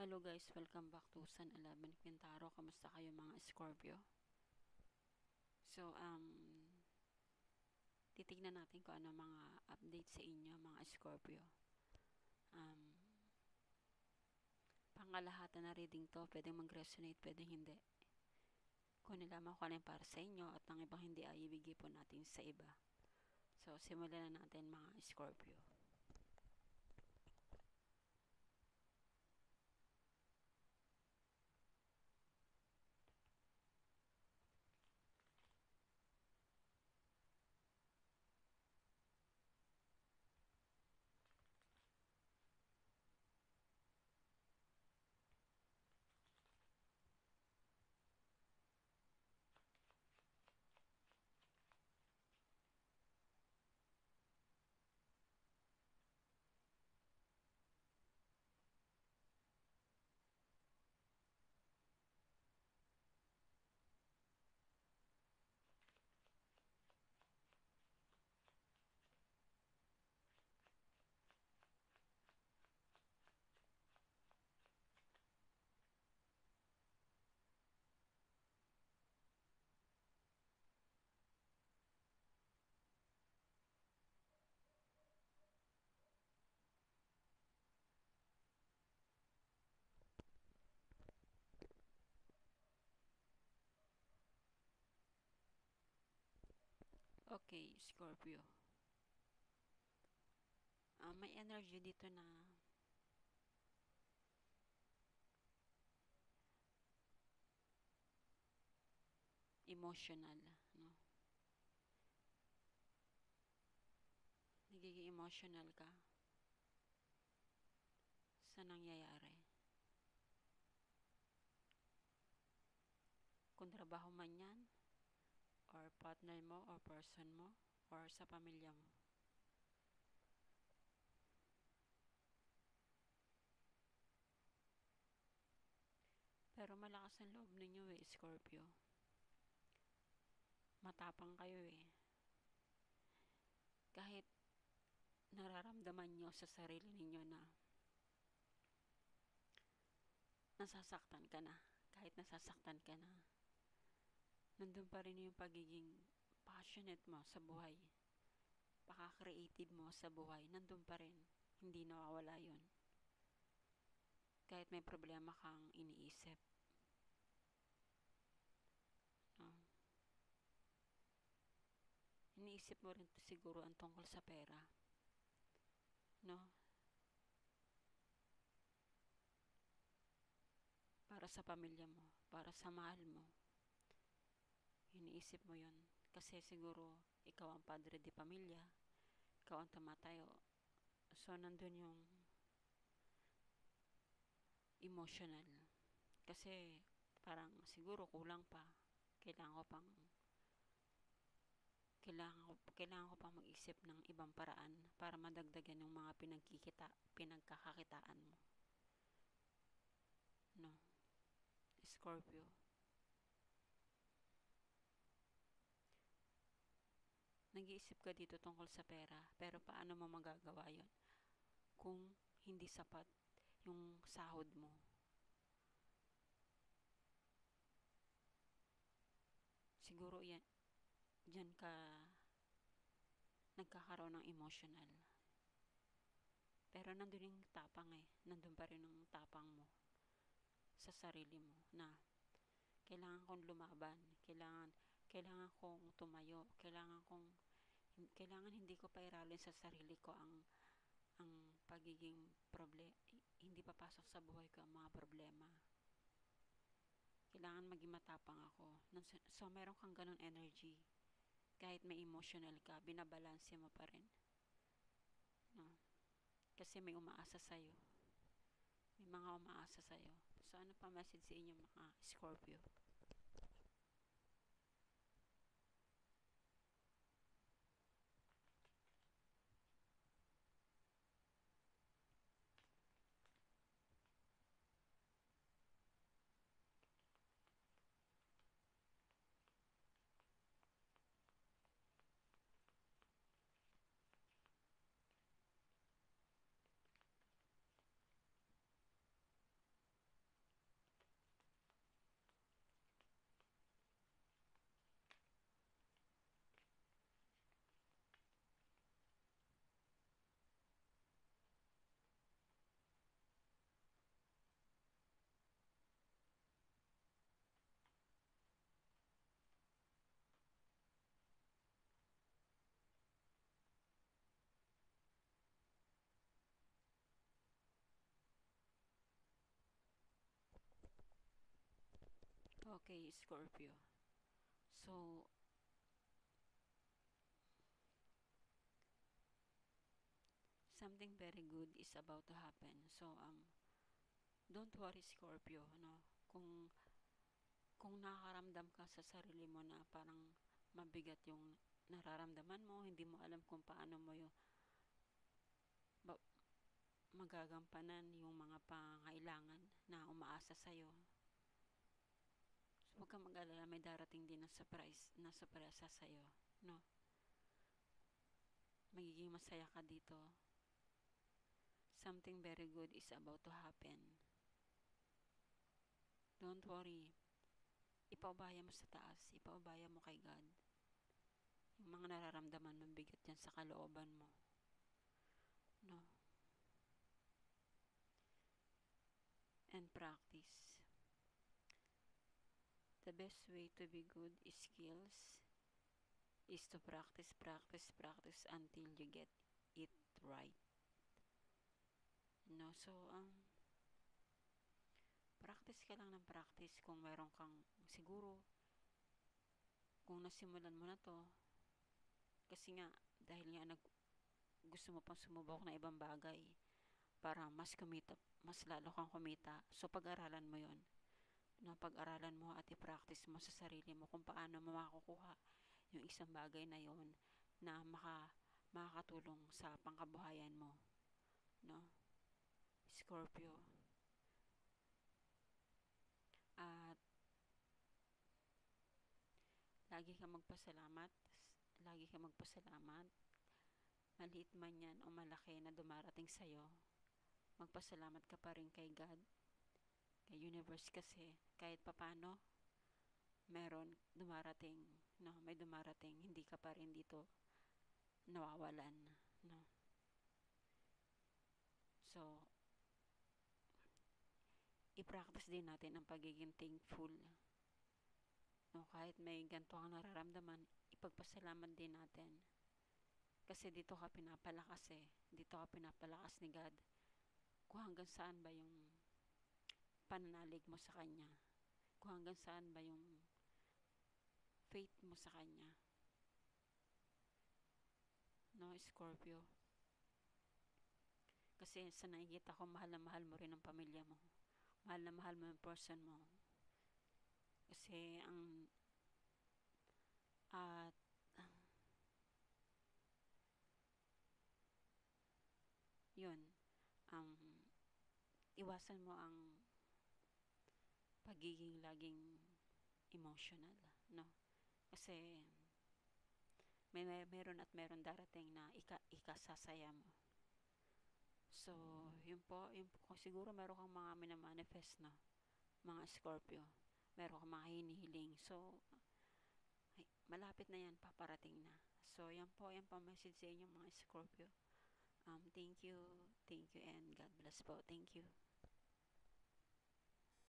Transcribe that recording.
Hello guys, welcome back to San 11 Quintaro. Kamusta kayo mga Scorpio? So, titignan natin kung ano mga update sa inyo mga Scorpio. Pangalahatan na reading to, pwedeng mag-resonate, pwedeng hindi. Kung nilaman ko ano para sa inyo at ang ibang hindi ay ibigay po natin sa iba. So, simulan na natin mga Scorpio. Okay, Scorpio. May energy dito na emotional, no? Nagiging emotional ka sa nangyayari. Kung trabaho man yan, or partner mo, or person mo, or sa pamilya mo. Pero malakas ang loob ninyo Scorpio. Matapang kayo Kahit nararamdaman nyo sa sarili ninyo na nasasaktan ka na, kahit nasasaktan ka na, nandun pa rin yung pagiging passionate mo sa buhay, paka-creative mo sa buhay, nandun pa rin, hindi nawawala yun. Kahit may problema kang iniisip, no? Iniisip mo rin siguro ang tungkol sa pera, no? Para sa pamilya mo, para sa mahal mo. Iniisip mo yun. Kasi siguro, ikaw ang padre di pamilya, ikaw ang tumatayo. So, nandun yung emotional. Kasi, parang siguro kulang pa. Kailangan ko pang mag-isip ng ibang paraan para madagdagan yung mga pinagkakakitaan mo. No? Scorpio. Nag-iisip ka dito tungkol sa pera, pero paano mo magagawa yon kung hindi sapat yung sahod mo? Siguro yan, dyan ka nagkakaroon ng emotional. Pero nandun yung tapang nandun pa rin yung tapang mo sa sarili mo na kailangan kong lumaban, kailangan kong tumayo, kailangan hindi ko pairalin sa sarili ko ang pagiging hindi papasok sa buhay ko ang mga problema. Kailangan maging matapang ako. So, meron kang ganun energy. Kahit may emotional ka, binabalanse mo pa rin. No? Kasi may umaasa sa'yo. May mga umaasa sa'yo. So, ano pa message sa inyo mga Scorpio? Okay, Scorpio. So, something very good is about to happen. So, don't worry, Scorpio, no? Kung nakakaramdam ka sa sarili mo na parang mabigat yung nararamdaman mo, hindi mo alam kung paano mo yung magagampanan yung mga pangailangan na umaasa sa'yo. So, huwag kang mag-alala, may darating din na sorpresa sa'yo, no? Magiging masaya ka dito. Something very good is about to happen. Don't worry. Ipaubaya mo sa taas. Ipaubaya mo kay God. Yung mga nararamdaman mong bigat yan sa kalooban mo. No? And practice. The best way to be good is skills is to practice, practice, practice until you get it right. No? So, practice ka lang ng practice kung meron kang siguro kung nasimulan mo na to kasi nga dahil nga gusto mo pang sumubok na ibang bagay para mas lalo kang kumita. So, pag-aralan mo yon, no? Pag-aralan mo at i-practice mo sa sarili mo kung paano mo makukuha yung isang bagay na yon na makakatulong sa pangkabuhayan mo, no? Scorpio. At lagi kang magpasalamat. Lagi kang magpasalamat. Maliit man yan o malaki na dumarating sa'yo, magpasalamat ka pa rin kay God, kay universe kasi kahit papano may dumarating, hindi ka pa rin dito nawawalan, no? So, i-practice din natin ang pagiging thankful, no? Kahit may ganito kang nararamdaman, ipagpasalamat din natin. Kasi dito ka pinapalakas Dito ka pinapalakas ni God. Kung hanggang saan ba yung pananalig mo sa Kanya. Kung hanggang saan ba yung faith mo sa Kanya. No, Scorpio? Kasi sa nakikita ko, mahal na mahal mo rin ang pamilya mo. Mahal na mahal mo yung person mo. Kasi at yun, iwasan mo ang pagiging laging emotional, no? Kasi meron darating na ikasasaya mo. So, yun po, siguro meron kang mga minamanifest, no? Mga Scorpio. Meron kang mga hinihiling. So, malapit na yan, paparating na. So, yan po message sa inyo mga Scorpio. Thank you, and God bless po. Thank you.